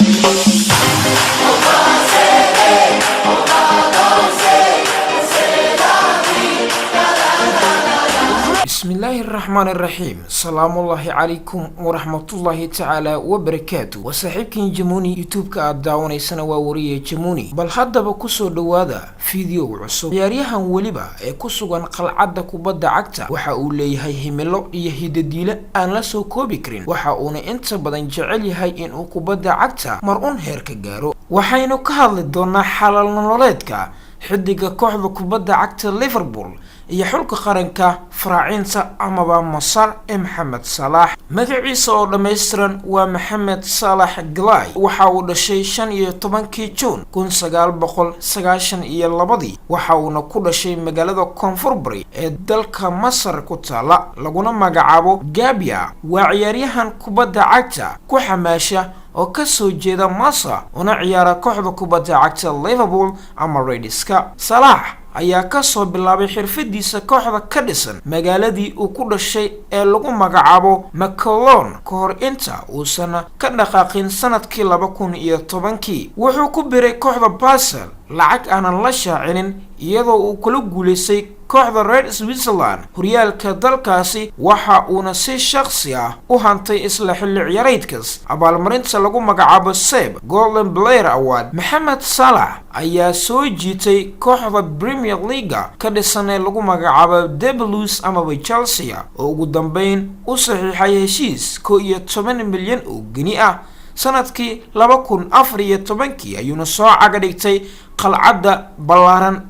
بسم الله الرحمن الرحيم. السلام الله عليكم ورحمة الله تعالى وبركاته. وصاحبكين جموني يوتيوب كأداوني سنوورية جموني بل حدا بكسو دوادا فيديو عصو ياريها وليبا كسو قلعدا كوبادا عكتا وحاول ليهاي هميلو يهيد ديلا أن لسو كوبيكرين وحاونا انت بدن جعلي هاي إنو كوبادا عكتا مرون هيرك جارو وحاينو كهالي دونا حلال نوليدكا حديقا كوحدو كوبادا عكتا ليفربول iyo xulka qaranka Faraciinta amaba Masar Mohamed Salah. Magaciisa oo dhameystiran waa Mohamed Salah Glay. Waxa uu dhashay 15 June 1992. Waxa uu ku dhashay magaalada Koonfur Bari ee dalka Masar ku taala laguna magacaabo Gabia. Waa ciyaaryahan kubadda cagta ku xamaasha oo ka soo jeeda Masar una ciyaara kooxda kubadda cagta Liverpool ama Redska. Salah ayaa ka soo bilaabay xirfadiisa kooxda ka dhisan magaaladii uu ku dhashay ee lagu magacaabo Macolon ka hor inta uusan ka dhaqaaqin sanadkii 2010. Wuxuu ku biray kooxda Basel lacag aanan la shaacinin iyadoo uu kula guuleysay kooxda Red Switzerland horyaalka dalkaasi. waxa uuna si shakhsi ah u hantay isla xilli ciyaareedkaas abaalmarinta lagu magacaabo SEB Golden Player Award. Mohamed Salah ayaa soo jiitay kooxda Premier League ka dhisan ee lagu magacaabo The Blues ama Chelsea oo ugu dambeyn u saxiixay heshiis 11 milyan oo gini ah sanadkii 2014 ayuuna soo caga dhigtay qalcadda ballaaran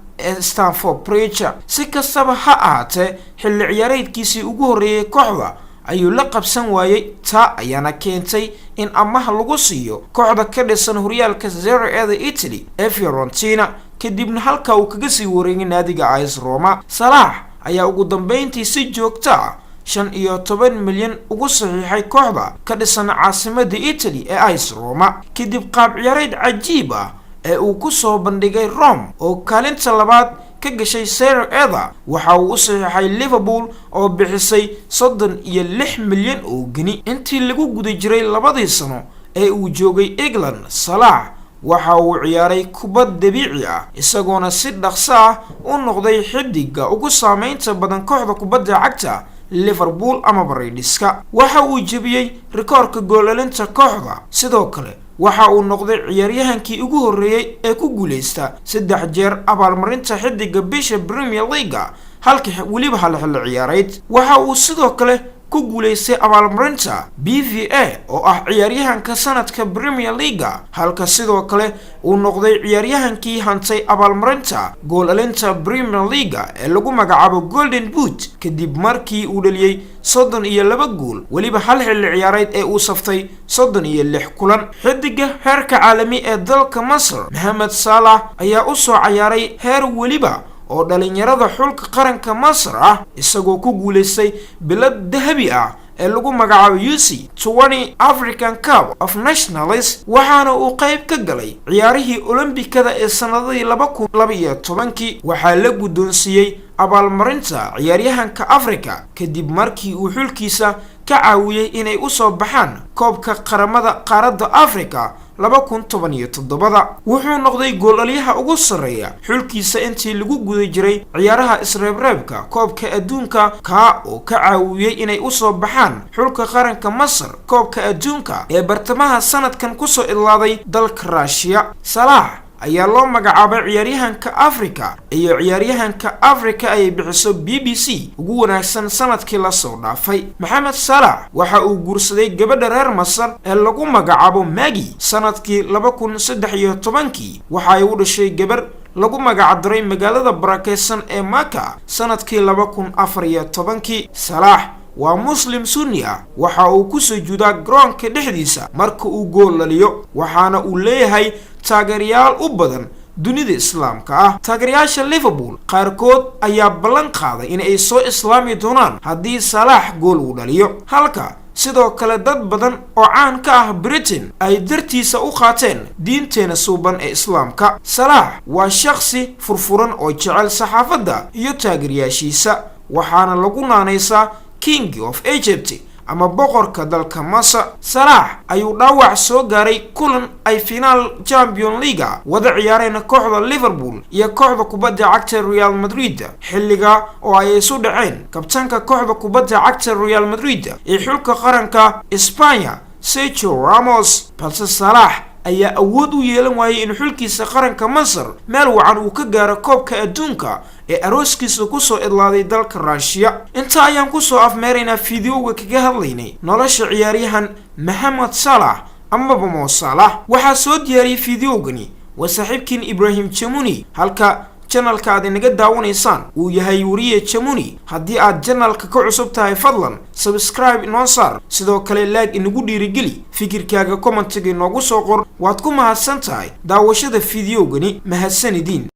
Stamford Bridge. si kastaba ha ahaatee xilli ciyaareedkiisii ugu horeeyay kooxda ayuu la qabsan waayay taa ayaana keentay in amaah lagu siiyo kooxda ka dhisan horyaalka Serie A Italy ee Fiorentina kadibna halka uu kaga sii wareegay naadiga AS Roma. Salah ayaa ugu dambeyntii si joogto ah 15 milyan ugu saxiixay kooxda ka dhisan caasimadda Italy ee AS Roma kadib qaab ciyaareed cajiib ah ee uu ku soo bandhigay Rome oo kaalinta labaad ka gashay Serie A. waxa uu u saxiixay Liverpool oo bixisay 36 milyan oo gini intii lagu guda jiray labadii sano ee uu joogay England. Salah waxa uu ciyaaray kubad dabiici ah isagoona si dhaqso ah u noqday xidiga ugu saameynta badan kooxda kubadda cagta Liverpool ama Redska. waxa uu jabiyay rikoorka goolalinta kooxda. sidoo kale waxa uu noqday ciyaaryahankii ugu horeeyay ee ku guuleysta 3 jeer abaalmarinta xidiga bisha Premier League halkii waliba hal xilli ciyaareed. waxa uu sidoo kale ku guuleystay abaalmarinta BVA oo ah ciyaaryahanka sanadka Premier League halka sidoo kale uu noqday ciyaaryahankii hantay abaalmarinta goolalinta Premier League ee lagu magacaabo Golden Boot kadib markii uu dhaliyay 32 gool waliba hal xilli ciyaareed ee uu saftay 36 kulan. xidiga heerka caalami ee dalka Masar Mohamed Salah ayaa u soo ciyaaray heer waliba oo dhalinyarada xulka qaranka Masar ah isagoo ku guuleystay bilad dahabi ah ee lagu magacaabo UC20 African Cup of Nationals waxaana uu qayb ka galay ciyaarihii Olombikada ee sanadii 2012. waxaa la guddoonsiiyay abaalmarinta ciyaaryahanka Afrika kadib markii uu xulkiisa ka caawiyay inay u soo baxaan koobka qaramada qaaradda Afrika 2017. wuxuu noqday goolaliyaha ugu sareeya xulkiisa intii lagu guda jiray ciyaaraha isreebreebka koobka adduunka ka oo ka caawiyay inay u soo baxaan xulka qaranka Masar koobka adduunka ee bartamaha sanadkan ku soo ilaaday dalka Russia. Salah ayaa loo magacaabay ciyaaryahanka Afrika iyo ciyaaryahanka Afrika ay bixiso BBC ugu wanaagsan sanadkii la soo dhaafay. Mohamed Salah waxa uu guursaday gabadha reer Masar ee lagu magacaabo Maggie sanadkii 2013. waxa ay u dhashay gabar lagu magacdaray magaalada barakeysan ee Maka sanadkii 2014. Salah waa Muslim Sunni ah waxa uu ku sujuudaa garoonka dhexdiisa marka uu gool dhaliyo waxaana uu leeyahay taageerayaal u badan dunida islaamka ah. taageerayaasha Liverpool qaarkood ayaa ballan qaaday in ay soo islaami doonaan haddii Salah gool uu dhaliyo halka sidoo kale dad badan oo caan ka ah Britain ay dartiisa u qaateen diinteena suuban ee islaamka. Salah waa shakhsi furfuran oo jecel saxaafadda iyo taageerayaashiisa waxaana lagu naanaysaa King of Egypt ama boqorka dalka Masar. Salah ayuu dhaawac soo gaaray kulan ay final Champions League wada ciyaareen kooxda Liverpool iyo kooxda kubadda cagta Real Madrid xilliga oo ay isu dhaceen kabtanka kooxda kubadda cagta Real Madrid ee xulka qaranka Spain Sergio Ramos. balse Salah ayaa awood u yeelan waayay in xulkiisa qaranka Masar meel wacan uu ka gaaro koobka adduunka ee arooskiisa ku soo idlaaday dalka Russia. inta ayaan ku soo afmeeraynaa fiidiyowga kaga hadlaynay nolosha ciyaaryahan Mohamed Salah ama Mo Salah. waxaa soo diyaariyay fiidiyowgani waa saaxiibkiin Ibrahim Chamuni, halka channelka aad inaga daawanaysaan uu yahay wariye Chamuni. haddii aad channelka ka cusub tahay fadlan subscribe inoo saar, sidoo kale like inagu dhiirigeli, fikirkaaga commentiga inoogu soo qor. waad ku mahadsan tahay daawashada fiidiyowgani. mahadsanidin.